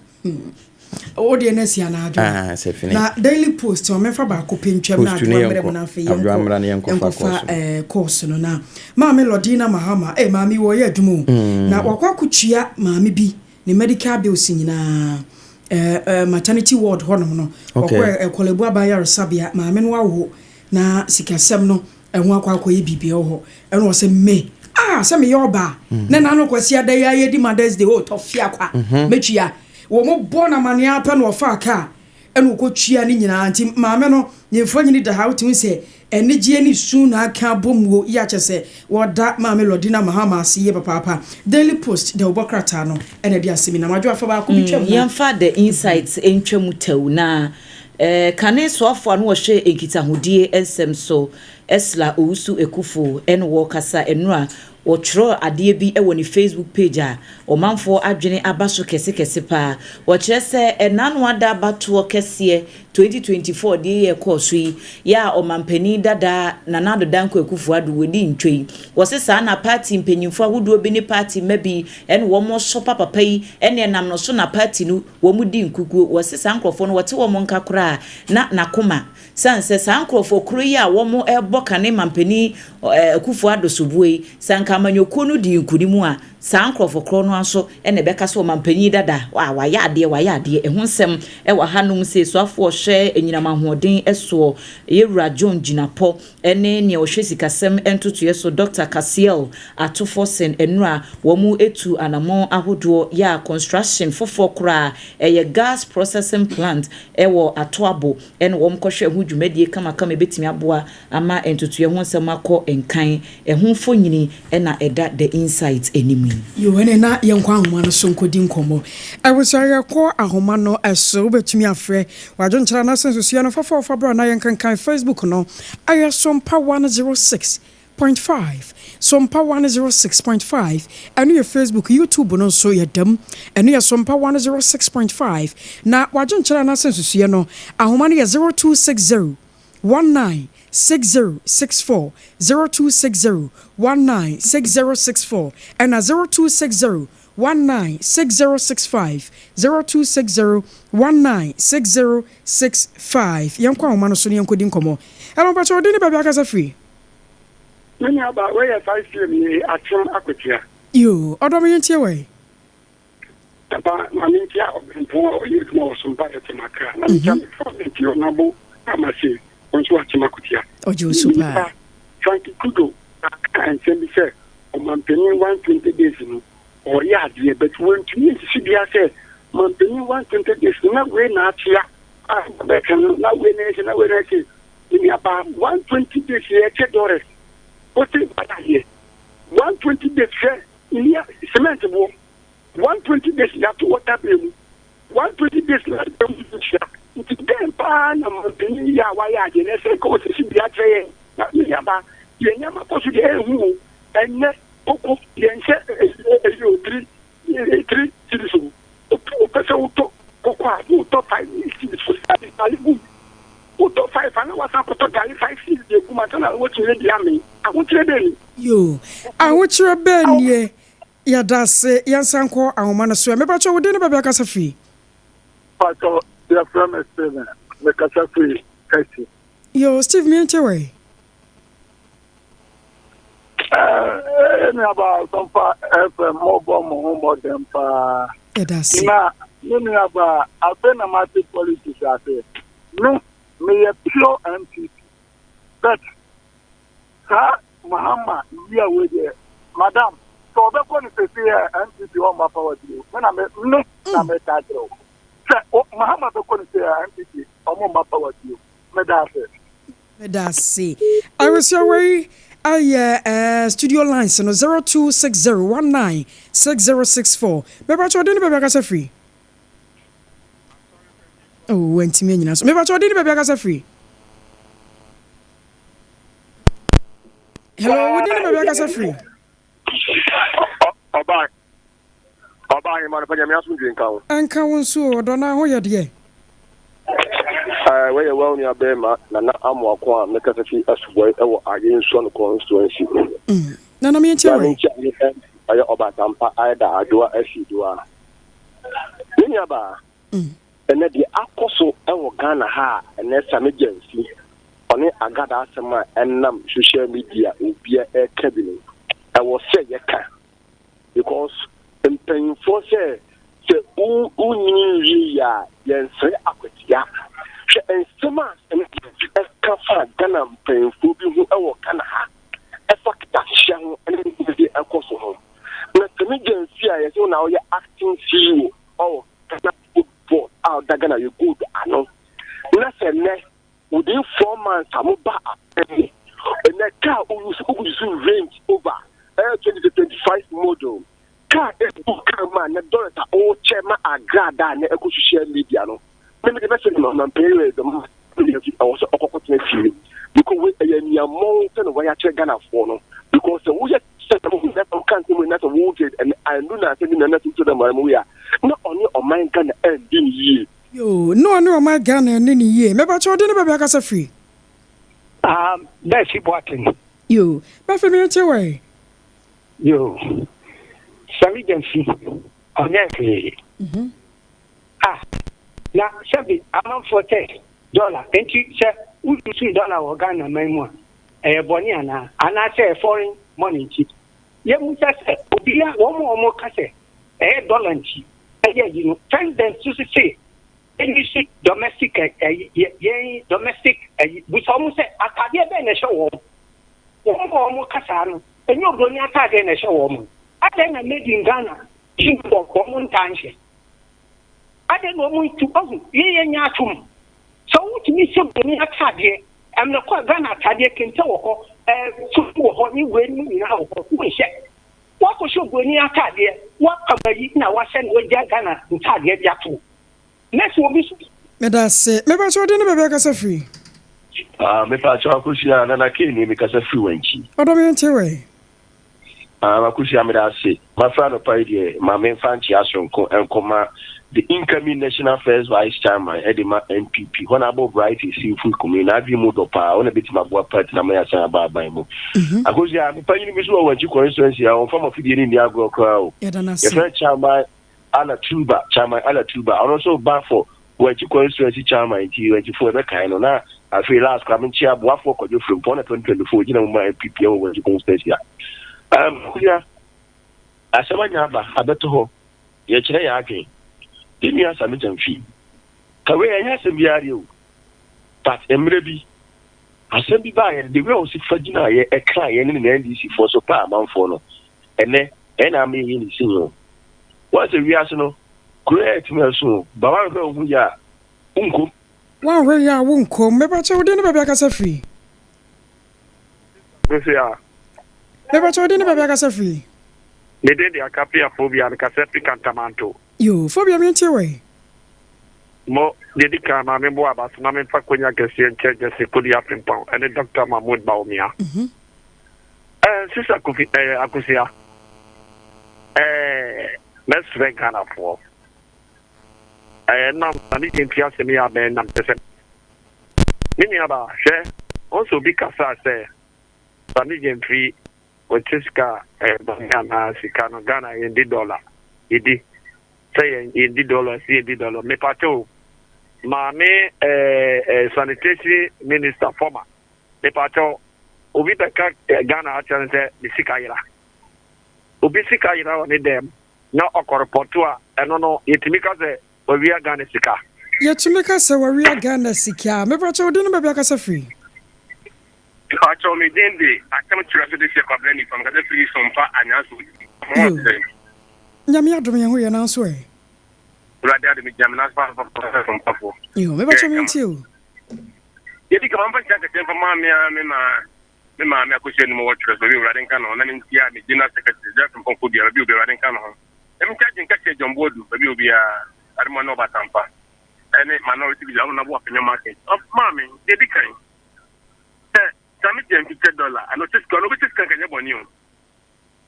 o de na sia na adwo na daily post o mefa ba ko pentwam na adwo na afa yenko course no na maame Lodina Mahama maame wo ye adwumu na wakwa kutua maame bi ne medical bills nyina maternity ward honom no wakwa kolebu abaya resabia maame no awo na sikasem no ehun akwa ye bibia ho eno se me se me yoba na no kwasi adaya ye di Mother's Day o tofia kwa metua wo mo bona mane apa no fa ka eno kotua ni nyina nti maame no nyefo nyini da how to say enije ni su na aka bomuo ya chese woda maame Lodina Mahama asiye papa Daily Post de obokrata no ene dia semi na madwo afa ba ko bitwa yemfa the insights entwam taw na kane so afo no wo hwe enkitahudie ensem so esla ousu ekufo eno wo kasa enura Ochro adie bi ni Facebook page a omanfo adwene abaso kese pa wo kire se enano ada bato kese 2024 die ye course yi ya omampani dada nanado danko ekufu adu wedi ntwei wo se sa na party mpanyimfo ahodo bi ni party mabi wo mo so papa yi enam no so na party nu wo mu di nkukuo wo se sa nkrofo no wote wo mo nkakora na nakoma sanse sa nkrofo kro yi a wo mo eboka ne mampani ekufu ado sobue sanka amanyokuo no di nkunimu a sa nkrofo kro no aso ene beka so mampani dada wa ya ade ehonsem wa hanum se so afo hwe enyinama hoden eso yewura John Jinapo ene ne ohwe sikasem entoto yeso Dr. Kasiel Atofosen enura wo mu etu anamo ahodo ya construction fofo kra eye gas processing plant ewo atoabo ene wo mkohwe hu dwumadie kama betimi aboa ama entoto ye honsem akọ enkan ehunfo nyini ena eda the insights enimi yo ene na yenkwa ahoma no so nkodi nkomo awusare ko ahoma no eso betumi afre wajo nchara na sensusia no fafa bra na yenkan Facebook no aya Sompa 106.5 Sompa 106.5 anu ye Facebook YouTube no so ye dam anu ye Sompa 106.5 na wajo nchara na sensusia no ahoma no ye 0260 196064 0260 196064 and 0260 196065 0260 196065 yankwa ho mano so ne yankodi nkomo elo pa cho dini baba akasa free many about where 5 years atom akotia yo odom yentie we taba mamintia obempo you mo Sompa etemaka na mtia for the nabo amase onso atimakotia ojo super Frankie Kudo and send say o mampeni 120 days no or ya die but when to me see dia say mampeni 120 days na we na atia be kan na we na say ni about 120 days here che dores what is that here 120 days ni cement bo 120 days ya to water bill 120 days na it's them pan mampeni ya wa ya je na say ko si dia tre na ni aba yenyama ko su de hu enne oko yense eyo 3 citizen o pese uto kokwa uto 5 citizen alibu uto 5 ana wasa poto gali 5 citizen kuma tana wotu ready ami awutre beni yo awutre beni ya dase yansanko ahoma no so me ba cho wode ne ba kasa fi pato ya from Steven me kasa fi kasi yo Steve me ntewe about Sompa FM mobile modern pa na ni about abenamatic politics ate no me pure MPP but ha Mahama ya we there madam so be ko ni se MPP o ma power deal na me no na me ta draw so Mahama be ko ni se MPP o ma power deal me da say I was your way studio lines no 0260196064 beba cho deni beba kasa free oh wenti me nyina so beba cho deni beba kasa free hello deni beba kasa free oba I man pa me aso drink out. Anka won so do na ho ye de. Where you well near Bema, Nana Amwakwa, make us a few as well, against one constituency. Nana me tell me. I Obatampa, either AGYEWA, ADJOA. Niaba, and then the AKOSUA and Ghana ha, and there's some agency on it. I got asked my and social media will be a cabinet. I was say you can because in paying for say, who knew ya, yen say Aquatia. And some and Kafa Ghana paying for people who are Ghana. A fact that Shang and the AKOSUA. Not the agency, I say now you're acting CEO. Oh, Ghana football out that Ghana you good. I know. Let's say within 4 months, I'm back. And that car will range over 20 to 25 model. Car is book man, the dollar all chairman AGYA and the social media. No, maybe the message on period. The also opportunity because we are near mountain where I check Ghana for no because the we set them can't do not wounded and I do not send nothing to them. We are not only on my Ghana and in year. Yo, no, my Ghana and any year. Maybe I told you never be free. That's important. Yo, but for me to way. Yo, some agency on that. Now, Sabi, I'm for $10. And you say, we $2 or Ghana, my one. Boniana, and I say foreign money cheap. Yeah, we say, one more cassette, $1 cheap. And yeah, you know, thank them to say, and you see domestic, domestic, which almost say, I can't be a show. One more cassano, and you're going to attack in a show woman. I then I made in Ghana, in for common township. I don't know more to ye and yatum. So, what me so many attack here, I'm not quite Ghana Tadia can tell her, you win now, we said. What was your going attack here? What come you now? What send with Ghana to Tadia Yatu? Next will be. That's it. Maybe I told you never be free. Me pa cho AKOSUA na na kini me kasa free wanchi. Odo me ntewe. AKOSUA me da say. My friend of Paidie, my main fan chi asonko enkoma the incoming National Affairs Vice Chairman Edema NPP. Honorable Bright is full community. I be modo pa on a bit my boy party na me asa ba ba mo. AKOSUA me pa yini me so wanchi constituency on form of the in the agro crowd. Your friend Chairman Chairman Ala Tuba, and also ban for wanchi constituency chairman T24 the kind of na I feel last coming chair what for could you from 2024 you know my NPP when you constituency. Yeah. Asamanya ba abeto ho. Ye kire ya again. Dimi asame jamfi. Kawe anya sembiari o. But emrebi. Asembi ba ye the way o si fagina ye e kan ye ni NDC for so pa amanfo no. Ene na me yin sin yo. What's the reason no? Great me so. Ba wa ko hu ya. Unko. Wa we ya wonko. Me ba che wo de ne ba bia kasa free. Lucia. Me ba che wo de ne ba bia kasa free. Ne de dia kapia phobia and cassette cantamanto. Yo, phobia me ntewe. Mo dedika ma me bo aba so na me fa konya kese nche jese KODIE apempon and Dr. Mahmoud Baumia. Sister Kofi AKOSUA. Let's rank Ghana for. Now I need to hear me about nam pese. Mini aba share also be kasa say. Sani jemfi Otiska Ghana Sikano Ghana in the dollar. Idi say in the dollar, see the dollar. Me pato Mame sanitation minister former. Me pato Obi beka Ghana actually say the Sikayira. Obi Sikayira on them. No okoropotua no yetimika say we are Ghana Sika. Yetimika say we are Ghana Sika. Me pato wo de ne ba bia kasa free. Actually, then I come to represent the company from the free Sompa and also. Nyame adom ye ho ye na so e. Rather than Jamina from Pafo. Yo, me ba che me nti o. Ye di come back to for me AKOSUA no watch so we rather kan on na ntia me general secretary from KODIE we be rather kan on. Em charging ka che jombodu we be armo no batampa. Ene minority bi na bo apenya market. Of mama, ye di kan. $50 and not just going to can you boni.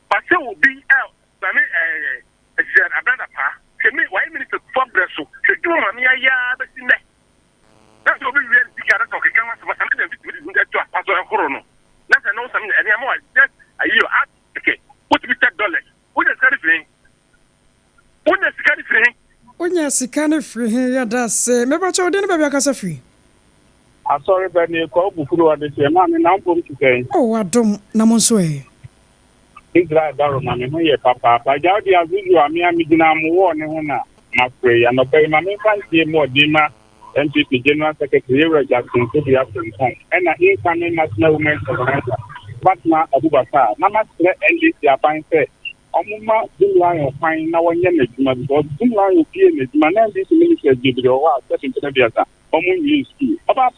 But so will be out. I mean, a brother pa. me why minister for breso she do mama ya be sinne that's what we really got to talk can was some of the that to pass on corona that's no some any more just you ask okay what be $10 what is that thing what is that thing Onya sikane free here that's me ba cho de ne ba bia kasa free Asore be ni ko bufuru ade se ma me na mpom ti kai oh adom na mo so e Israel daro na me ho ye papa pa ja di azuzu ami ami gina mo wo ne ho na ma pray ya no pe ma me fan tie mo di ma NPP General Secretary Jackson to be absent and na incoming national women's organizer Fatma Abubakar na ma tre NDC apan se omuma dumlan fan na wonye na djuma because dumlan opie na djuma na NDC minister Jibril wa certain to be asa omun use papa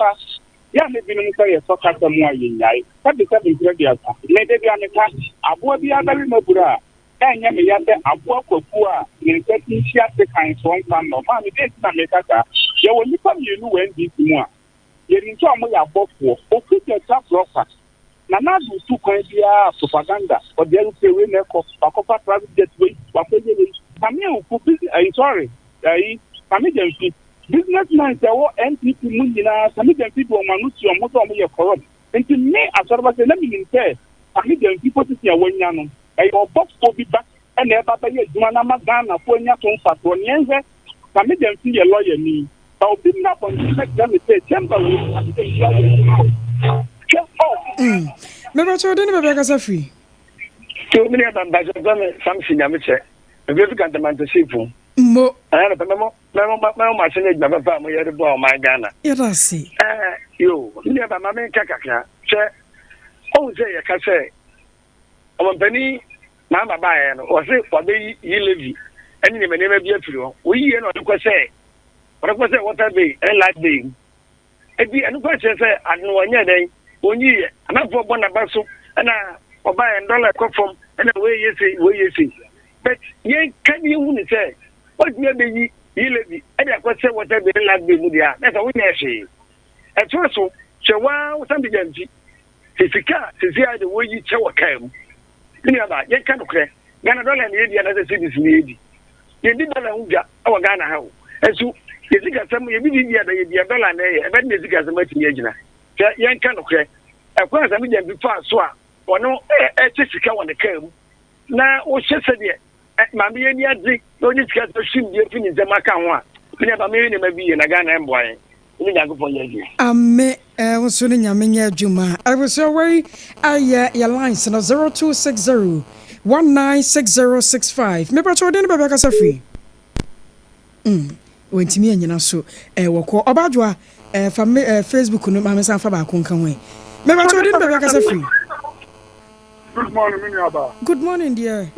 ya me binu nka ye soka tamu ayenyai sabi credit asa me de bia me ka abo bia dali na bura enya me ya se abo kwaku a me nti hia se kan so nka no ma me de na me kaka ye woni pa me nu wen di mu a ye ni to amu ya bofo o kike ta profa na du su kan bia propaganda o de ru pewe na ko akopa private jet way wa pe je kami o ku sorry kami je businessmen say wo NPP mu nyina kami je people o manu ti o mo so mo ye corrupt nti me asorba say na me nte kami je people ti ya wonya no o box ko bi ba na e ba ba ye djuma na magana fo nya to mfato ne nze kami je fi ye lawyer ni o bi na bon check them say chamber we me ba cho de ne ba bia kasa free to me na ba jo go me something ya me che e be kan tamante sifu mo ana pa memo ma se ne gba pa mo ye de bo o ma Ghana ira si yo me ba ma me kakaka che o je ye ka se o mbani na ma ba ye no o se o be yi levi eni ne me ne ma bi afiri ho o yi ye no ko se water bay and light bay e bi anu ko se anu wanya den onyi ye na fo bo na ba so na o ba $1 ko fom na we yesi but ye kan ye hu ni se what me be yi levi e dey ko se water bay and light bay mu dia na so we na she e to so che wa o san bi janti fisika sisi ade wo yi che wa kam ni aba ye kan kre Ghana dollar ni dia na se cedis ni di ye di dollar unja awa Ghana ha o esu yezika sam ye bi dia da ye dia dollar na ye e be yezika sam ati ye gina ye kan kre e kwa sam dia bi fa so a ono e che sika won kam na o hye de ma be ye ni adi no ni sika to shim die fini zema kan ho a ni aba me ni ma bi ye na Ghana en boy ni nyago fo ye gi ame so ni nyame nya adwuma I was away aye your lines no 0260 196065 me ba cho de ne ba kasa free wentimi anyina so woko obadwa Facebook no ma me san fa ba ko nkan we me ba cho de ne ba kasa free Good morning Miniaba good morning dear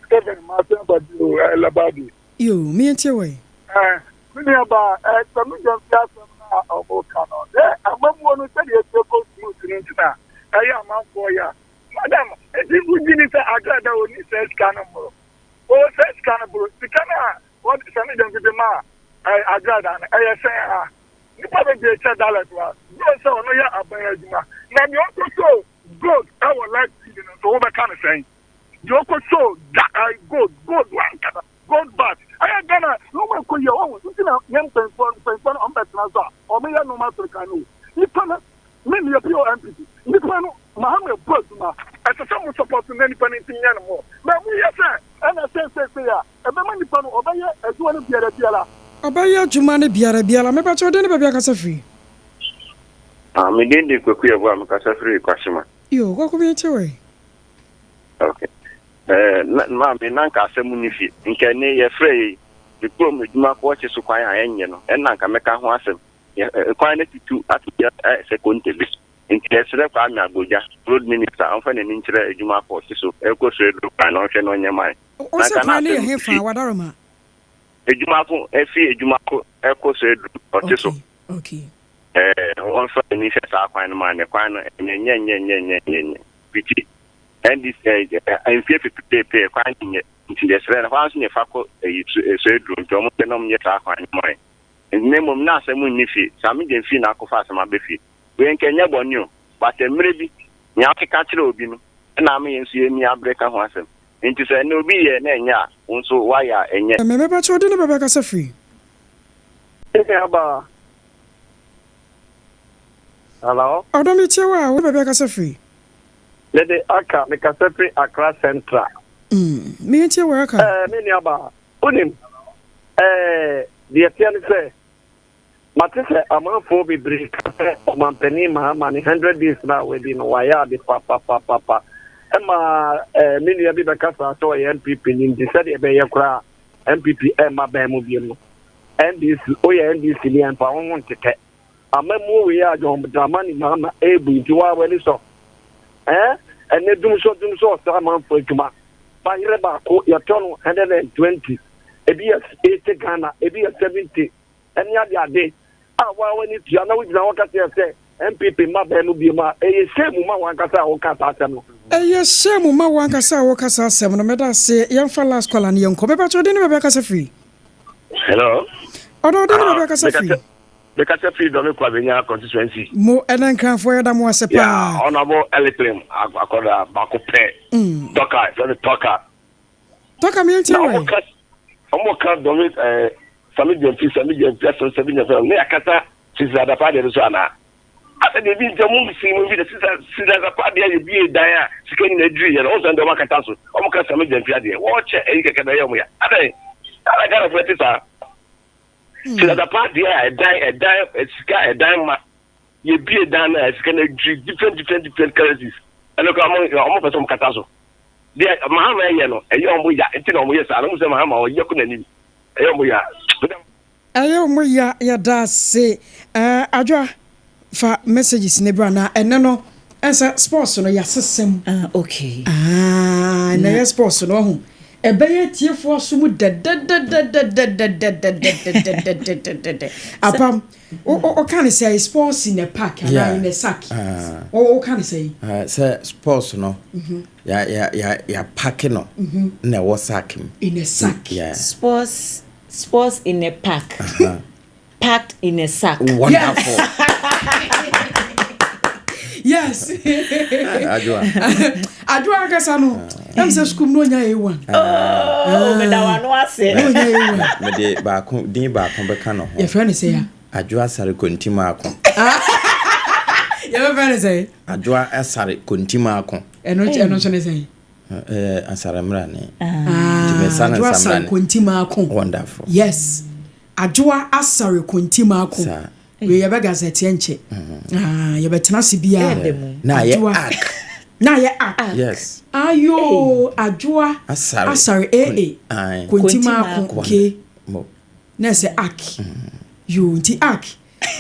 Stephen Martin Badu Labadi yo me entie we Miniaba some just na obokano amamu no say e go smooth ntina aya amanfo ya madam edi bugini say agada oni say scan mo o say scan bro sikana what some dem be ma agada na aya say nipa be je $10 wa no say ono ya aban aduma na me also so good I would like to so what kind of saying you also so good one gold bat aya gana no man ko ye o ntina nyem pension on better so o me ya no ma trikanu nipa na me me pio MPP nipa no Mohammed Bozuma ata some support na nipa ni tinya no mo ma mu ye say ana say ya e be ma nipa no obaye ajuwa no biara obaye adwuma ne biara me ba cho de ne ba kasa free me dende kwaku ya bwa me kasa free kwashima yo kwaku bi entie we okay ma me nanka asemu ni fi nke ne ye frey diploma djuma ko che so kwan ayenye no en nanka meka ho asem kwan ne titu atuya secondary nke sere kwa mi agoja road minister anfa ne nchire djuma ko che so ekoso edu kan no hwe no nyema o se kwan ne he fa wadaroma djuma ko efi djuma ko ekoso edu o che so okay on fa ni se sa kwan no ma ne kwan no nye biti and this I'm fear to pay quite in the Sierra House in a faco so room to almost nom yet our mine. In name of Nasa Munifi, some didn't feel Nakofas and my beefy. We ain't Kenya bon you, but maybe Nyaki Catro Bino, and I mean see me a break a horse. Into say no be enya unso wire enya. Me ba cho de ne ba ka sa free. Aba. Hello. Odomi chewa wo ba ka sa free. Lede aka me ka sa free Accra Central. Me chewa aka. Me ni aba. Unim. The tiani say Matese amanfo bebre ka omanpani mahama ni 100 days na we no wire de papa. Emma mini abi bekasa so NPP ni ndi said e be ye kura NPP emma ba mu bi no NDC oya NDC ni ampa won tete amamu we ya jo dramani mama ebu nti wa wani so ene dum so sa man fo kuma ba yire ba ko ya tonu 120 ebi 80 Ghana ebi 70 enya dia de wa wani tia na we na wakati se MPP ma ba mu bi ma same ma wankasa wo kasa asem no same ma wankasa wo kasa asem no meda se yemfa last call na yenko beba cho de ne beba kasa free. Hello. Odo de ne beba kasa free. The kasa free do me kwa benya constituency. Mo enen kan fo yeda mo asepa. Yeah, honorable Electrum akoda bako pe. Toka, so the toka. Toka me nti we. Omo kan do me sami jemfi so sabi nyafa. Ne akata sizada pa de so ana. Ata de bi jamu si mo bi de sizada pa de ye bi dan a sikani na dri ye no so ndo makata so. Omo kan sami jemfi ade. Wo che e keke da ye mo ya. Ade. Ala gara fetisa. Sizada pa de a dan sika dan ma ye bi dan na sikani dri different currencies. Elo ko omo person makata so. De mahama ye no e ye omo ya enti na omo ye sa no se mahama o ye ko na ni. E ye omo ya. Ayo mo ya da se adwa fa messages ne bra na ene no ensa sports no ya sesem okay na ya sports no ho ebeye tiefo so mu apam o kan say sports in a park and in a sack o kan say sports no ya park no na wo sack in a sack sports in a pack. Packed in a sack. Wonderful. Yes. Adwa kasa no. Em se skum no nya ewan. Me da wano ase. Me de ba ko din ba ko be ka no ho. Your friend say ya. Adwa asare kontima akon. Your friend say. Adwa asare kontima akon. Eno so ne say. Asare mra ne. Adwa asare kontima akon. Wonderful. Yes. Adwa asare kontima akon. We ya gazette enche. Ya betena sibia. Na ye ak. Na ye ak. Yes. Ayo adwa asare kontima akon ke. Na se ak. You nti ak.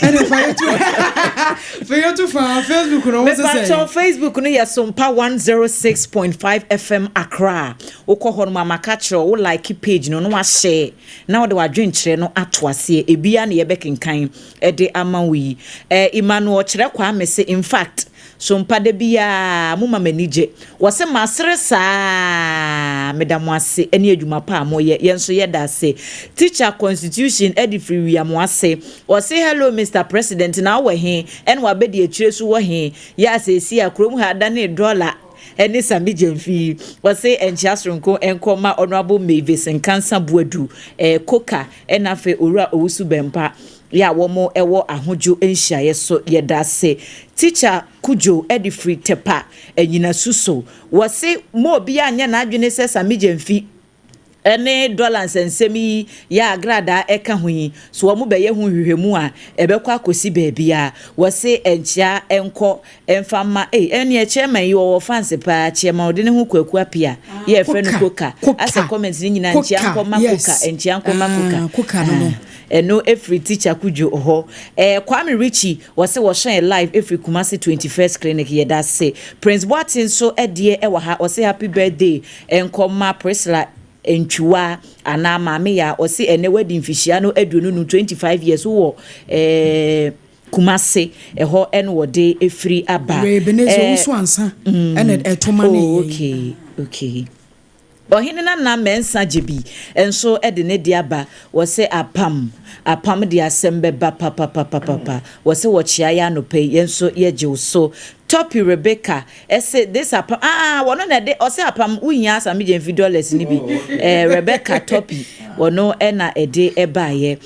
And if I to Facebook no was say on Facebook no ya Sompa 106.5 FM Accra. Okọ mama catcher o like page no wa share. Now the wadwen kire no ato ase ebia na ye bekenkan e de amawi. Emmanuel kire kwa mese in fact Sompa de bia muma manije wase masere sa medamo ase ene adwuma pa moye yenso ye da se teacher constitution edifree wi amwase wase hello Mr President na we he en wa be de akire so wo he ya se si akrom ha da ne dollar eni sami jemfi wase enchiasronko enkoma honorable Mavis Nkansa Buadu koka enafe owura owusu bempa ya womo ewo ahojo enhia yeso yedase teacher kujo edifree tepa enyina suso wase mo bia anya na adwene se sami jemfi ene dollars ensemi ya agrada eka hui so wo be ye hu hwehwemu a ebekwa akosi baabia wose enchia enko emfama ene chairman yi wo fancy pa chairman ode ne hu kwaku apia ye fe no koka asa comments ni nyina enchia nko makoka enchia nko makoka no no every teacher kujo ho Kwame Richie wose wo shine live every Kumasi 21st clinic ye da say Prince Boatin so edie e wa ha wose happy birthday enko ma Priscilla Enchua ana mame ya osi ene wedding fishia no aduonu no 25 years wo Kumase ho en wode efri aba Rebenezo usu ansa ene etoma ne okay ohine na mensa jebi enso ede ne dia ba wose apam dia sembe ba papa wose wo chia ya no pe yenso ye je so Topi Rebecca say this APAM one na de o say APAM unya some $50 ni bi Rebecca Topi wono na ede ebaye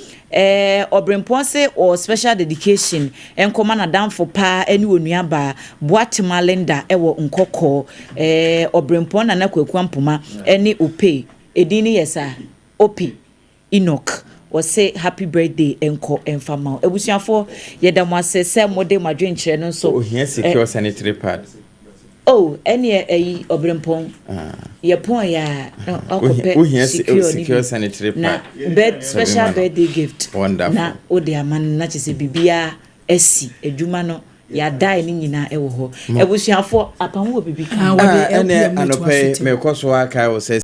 Obrempon say or special dedication enkoma na damfo pa eni onua ba Boatima Linda ewo nkoko Obrempon na kwakwampoma eni ope edini yesa opi Enoch was say happy birthday enko enfama ebusuafo yeda mo asese mode madwenkyere no so here secure sanitary pad any Obrempon ye pon ya okope secure sanitary pad na special birthday gift wonderful na ode aman na chese bibia esi edwuma no ya dai ni nyina ewo ho ebusuafo APAM wo bibi kan ene anope me koso aka o